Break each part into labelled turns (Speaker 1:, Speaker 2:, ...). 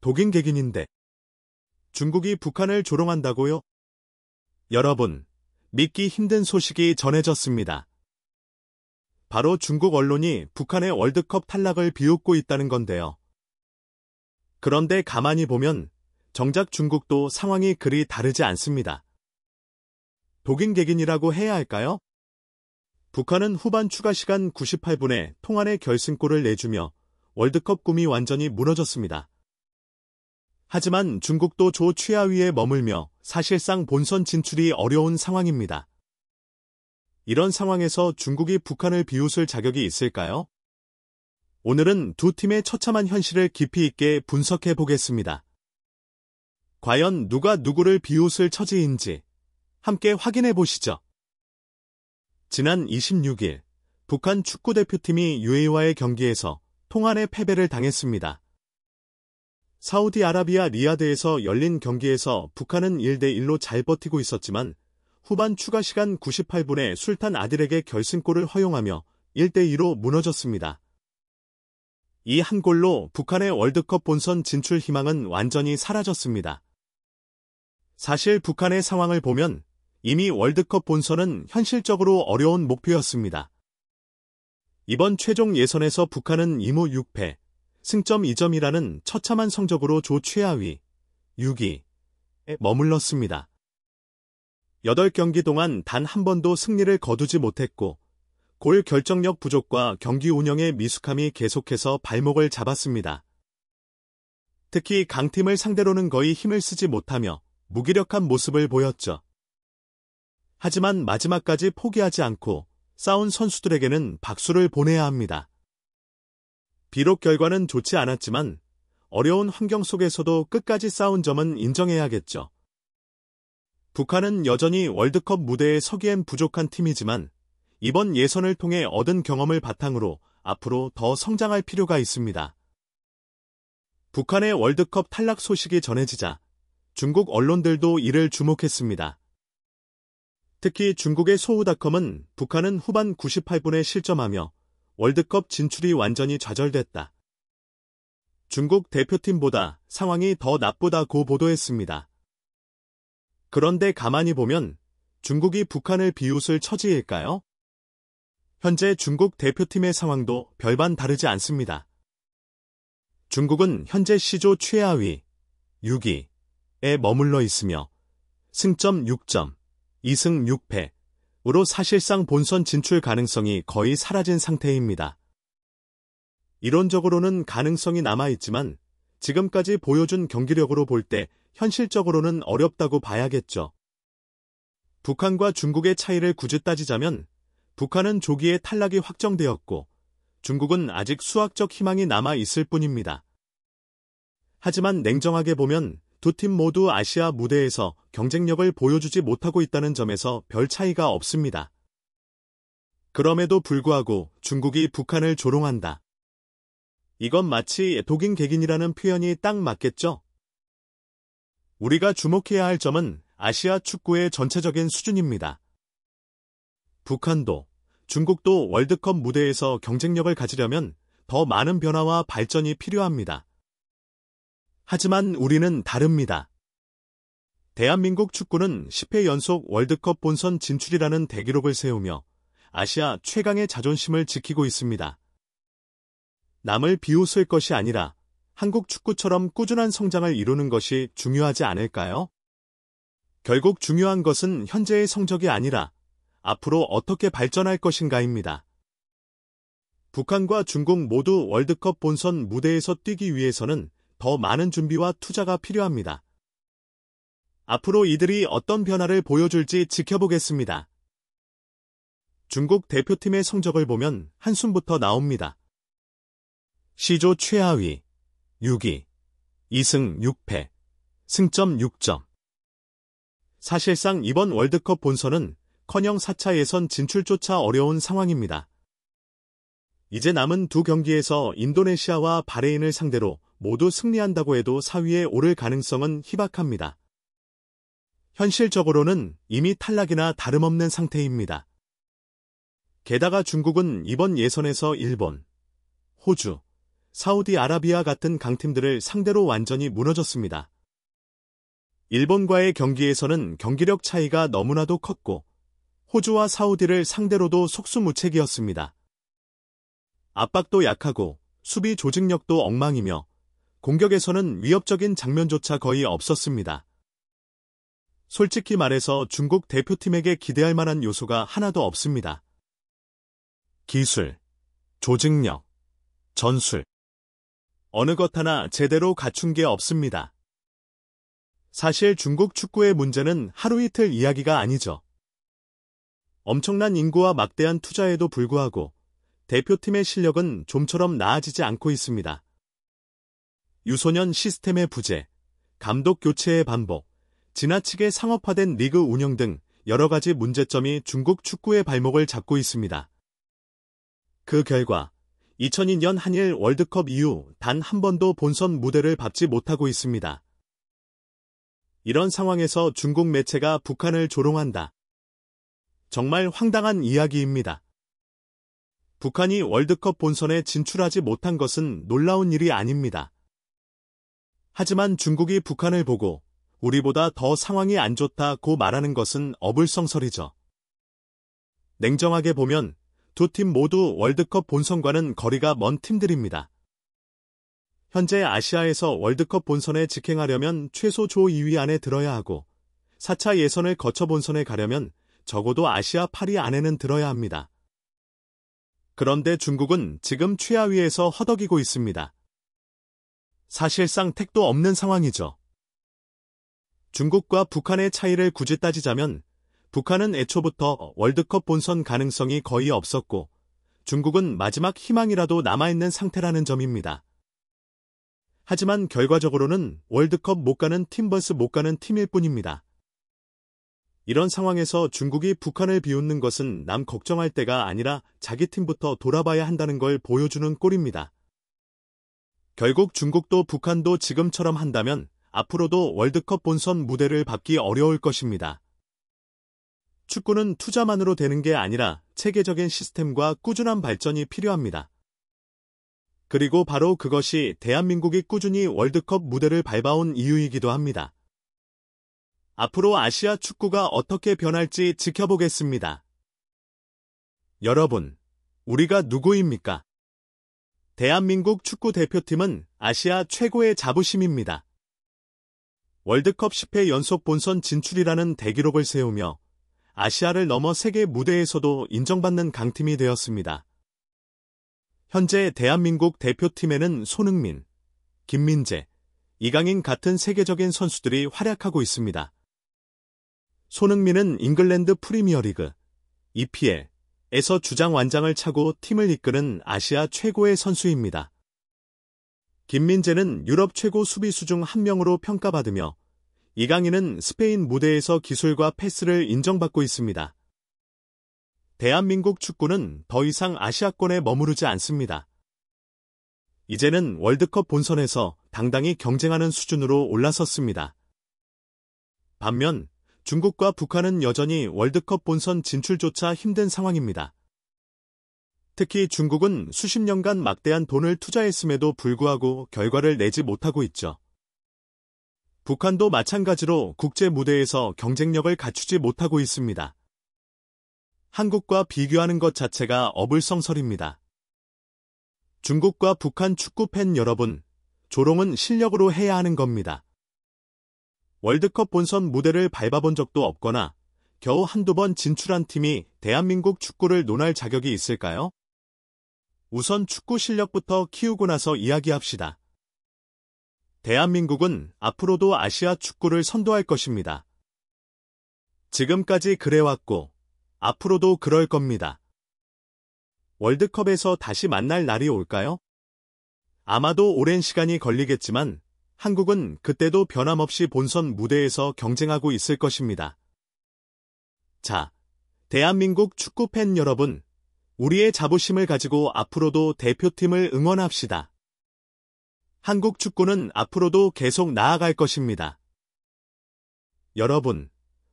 Speaker 1: 독일객인인데 중국이 북한을 조롱한다고요? 여러분, 믿기 힘든 소식이 전해졌습니다. 바로 중국 언론이 북한의 월드컵 탈락을 비웃고 있다는 건데요. 그런데 가만히 보면 정작 중국도 상황이 그리 다르지 않습니다. 독일객인이라고 해야 할까요? 북한은 후반 추가 시간 98분에 통안의 결승골을 내주며 월드컵 꿈이 완전히 무너졌습니다. 하지만 중국도 조 최하위에 머물며 사실상 본선 진출이 어려운 상황입니다. 이런 상황에서 중국이 북한을 비웃을 자격이 있을까요? 오늘은 두 팀의 처참한 현실을 깊이 있게 분석해 보겠습니다. 과연 누가 누구를 비웃을 처지인지 함께 확인해 보시죠. 지난 26일 북한 축구대표팀이 UAE와의 경기에서 통안의 패배를 당했습니다. 사우디아라비아 리야드에서 열린 경기에서 북한은 1대1로 잘 버티고 있었지만 후반 추가 시간 98분에 술탄 아딜에게 결승골을 허용하며 1대2로 무너졌습니다. 이 한 골로 북한의 월드컵 본선 진출 희망은 완전히 사라졌습니다. 사실 북한의 상황을 보면 이미 월드컵 본선은 현실적으로 어려운 목표였습니다. 이번 최종 예선에서 북한은 2무 6패, 승점 2점이라는 처참한 성적으로 조 최하위, 6위에 머물렀습니다. 8경기 동안 단 한 번도 승리를 거두지 못했고 골 결정력 부족과 경기 운영의 미숙함이 계속해서 발목을 잡았습니다. 특히 강팀을 상대로는 거의 힘을 쓰지 못하며 무기력한 모습을 보였죠. 하지만 마지막까지 포기하지 않고 싸운 선수들에게는 박수를 보내야 합니다. 비록 결과는 좋지 않았지만 어려운 환경 속에서도 끝까지 싸운 점은 인정해야겠죠. 북한은 여전히 월드컵 무대에 서기엔 부족한 팀이지만 이번 예선을 통해 얻은 경험을 바탕으로 앞으로 더 성장할 필요가 있습니다. 북한의 월드컵 탈락 소식이 전해지자 중국 언론들도 이를 주목했습니다. 특히 중국의 소우닷컴은 북한은 후반 98분에 실점하며 월드컵 진출이 완전히 좌절됐다. 중국 대표팀보다 상황이 더 나쁘다고 보도했습니다. 그런데 가만히 보면 중국이 북한을 비웃을 처지일까요? 현재 중국 대표팀의 상황도 별반 다르지 않습니다. 중국은 현재 C조 최하위 6위에 머물러 있으며 승점 6점, 2승 6패으로 사실상 본선 진출 가능성이 거의 사라진 상태입니다. 이론적으로는 가능성이 남아있지만 지금까지 보여준 경기력으로 볼 때 현실적으로는 어렵다고 봐야겠죠. 북한과 중국의 차이를 굳이 따지자면 북한은 조기에 탈락이 확정되었고 중국은 아직 수학적 희망이 남아 있을 뿐입니다. 하지만 냉정하게 보면 두 팀 모두 아시아 무대에서 경쟁력을 보여주지 못하고 있다는 점에서 별 차이가 없습니다. 그럼에도 불구하고 중국이 북한을 조롱한다. 이건 마치 독일객인이라는 표현이 딱 맞겠죠? 우리가 주목해야 할 점은 아시아 축구의 전체적인 수준입니다. 북한도 중국도 월드컵 무대에서 경쟁력을 가지려면 더 많은 변화와 발전이 필요합니다. 하지만 우리는 다릅니다. 대한민국 축구는 10회 연속 월드컵 본선 진출이라는 대기록을 세우며 아시아 최강의 자존심을 지키고 있습니다. 남을 비웃을 것이 아니라 한국 축구처럼 꾸준한 성장을 이루는 것이 중요하지 않을까요? 결국 중요한 것은 현재의 성적이 아니라 앞으로 어떻게 발전할 것인가입니다. 북한과 중국 모두 월드컵 본선 무대에서 뛰기 위해서는 더 많은 준비와 투자가 필요합니다. 앞으로 이들이 어떤 변화를 보여줄지 지켜보겠습니다. 중국 대표팀의 성적을 보면 한숨부터 나옵니다. C조 최하위 6위, 2승 6패, 승점 6점. 사실상 이번 월드컵 본선은 커녕 4차 예선 진출조차 어려운 상황입니다. 이제 남은 두 경기에서 인도네시아와 바레인을 상대로 모두 승리한다고 해도 4위에 오를 가능성은 희박합니다. 현실적으로는 이미 탈락이나 다름없는 상태입니다. 게다가 중국은 이번 예선에서 일본, 호주, 사우디아라비아 같은 강팀들을 상대로 완전히 무너졌습니다. 일본과의 경기에서는 경기력 차이가 너무나도 컸고 호주와 사우디를 상대로도 속수무책이었습니다. 압박도 약하고 수비 조직력도 엉망이며 공격에서는 위협적인 장면조차 거의 없었습니다. 솔직히 말해서 중국 대표팀에게 기대할 만한 요소가 하나도 없습니다. 기술, 조직력, 전술. 어느 것 하나 제대로 갖춘 게 없습니다. 사실 중국 축구의 문제는 하루 이틀 이야기가 아니죠. 엄청난 인구와 막대한 투자에도 불구하고 대표팀의 실력은 좀처럼 나아지지 않고 있습니다. 유소년 시스템의 부재, 감독 교체의 반복, 지나치게 상업화된 리그 운영 등 여러 가지 문제점이 중국 축구의 발목을 잡고 있습니다. 그 결과 2002년 한일 월드컵 이후 단 한 번도 본선 무대를 밟지 못하고 있습니다. 이런 상황에서 중국 매체가 북한을 조롱한다. 정말 황당한 이야기입니다. 북한이 월드컵 본선에 진출하지 못한 것은 놀라운 일이 아닙니다. 하지만 중국이 북한을 보고 우리보다 더 상황이 안 좋다고 말하는 것은 어불성설이죠. 냉정하게 보면 두 팀 모두 월드컵 본선과는 거리가 먼 팀들입니다. 현재 아시아에서 월드컵 본선에 직행하려면 최소 조 2위 안에 들어야 하고 4차 예선을 거쳐 본선에 가려면 적어도 아시아 8위 안에는 들어야 합니다. 그런데 중국은 지금 최하위에서 허덕이고 있습니다. 사실상 택도 없는 상황이죠. 중국과 북한의 차이를 굳이 따지자면 북한은 애초부터 월드컵 본선 가능성이 거의 없었고 중국은 마지막 희망이라도 남아있는 상태라는 점입니다. 하지만 결과적으로는 월드컵 못 가는 팀 vs 못 가는 팀일 뿐입니다. 이런 상황에서 중국이 북한을 비웃는 것은 남 걱정할 때가 아니라 자기 팀부터 돌아봐야 한다는 걸 보여주는 꼴입니다. 결국 중국도 북한도 지금처럼 한다면 앞으로도 월드컵 본선 무대를 밟기 어려울 것입니다. 축구는 투자만으로 되는 게 아니라 체계적인 시스템과 꾸준한 발전이 필요합니다. 그리고 바로 그것이 대한민국이 꾸준히 월드컵 무대를 밟아온 이유이기도 합니다. 앞으로 아시아 축구가 어떻게 변할지 지켜보겠습니다. 여러분, 우리가 누구입니까? 대한민국 축구 대표팀은 아시아 최고의 자부심입니다. 월드컵 10회 연속 본선 진출이라는 대기록을 세우며 아시아를 넘어 세계 무대에서도 인정받는 강팀이 되었습니다. 현재 대한민국 대표팀에는 손흥민, 김민재, 이강인 같은 세계적인 선수들이 활약하고 있습니다. 손흥민은 잉글랜드 프리미어리그, EPL에서 주장 완장을 차고 팀을 이끄는 아시아 최고의 선수입니다. 김민재는 유럽 최고 수비수 중 한 명으로 평가받으며 이강인은 스페인 무대에서 기술과 패스를 인정받고 있습니다. 대한민국 축구는 더 이상 아시아권에 머무르지 않습니다. 이제는 월드컵 본선에서 당당히 경쟁하는 수준으로 올라섰습니다. 반면 중국과 북한은 여전히 월드컵 본선 진출조차 힘든 상황입니다. 특히 중국은 수십 년간 막대한 돈을 투자했음에도 불구하고 결과를 내지 못하고 있죠. 북한도 마찬가지로 국제 무대에서 경쟁력을 갖추지 못하고 있습니다. 한국과 비교하는 것 자체가 어불성설입니다. 중국과 북한 축구 팬 여러분, 조롱은 실력으로 해야 하는 겁니다. 월드컵 본선 무대를 밟아본 적도 없거나 겨우 한두 번 진출한 팀이 대한민국 축구를 논할 자격이 있을까요? 우선 축구 실력부터 키우고 나서 이야기합시다. 대한민국은 앞으로도 아시아 축구를 선도할 것입니다. 지금까지 그래왔고 앞으로도 그럴 겁니다. 월드컵에서 다시 만날 날이 올까요? 아마도 오랜 시간이 걸리겠지만 한국은 그때도 변함없이 본선 무대에서 경쟁하고 있을 것입니다. 자, 대한민국 축구 팬 여러분, 우리의 자부심을 가지고 앞으로도 대표팀을 응원합시다. 한국 축구는 앞으로도 계속 나아갈 것입니다. 여러분,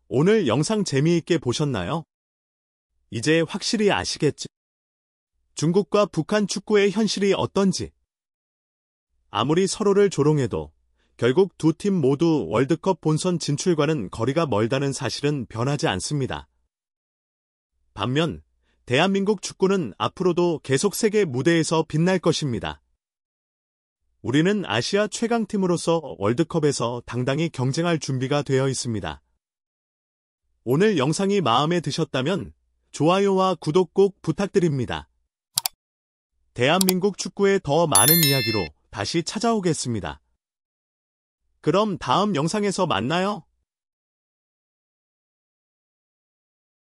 Speaker 1: 오늘 영상 재미있게 보셨나요? 이제 확실히 아시겠죠? 중국과 북한 축구의 현실이 어떤지. 아무리 서로를 조롱해도 결국 두 팀 모두 월드컵 본선 진출과는 거리가 멀다는 사실은 변하지 않습니다. 반면 대한민국 축구는 앞으로도 계속 세계 무대에서 빛날 것입니다. 우리는 아시아 최강팀으로서 월드컵에서 당당히 경쟁할 준비가 되어 있습니다. 오늘 영상이 마음에 드셨다면 좋아요와 구독 꼭 부탁드립니다. 대한민국 축구의 더 많은 이야기로 다시 찾아오겠습니다. 그럼 다음 영상에서 만나요.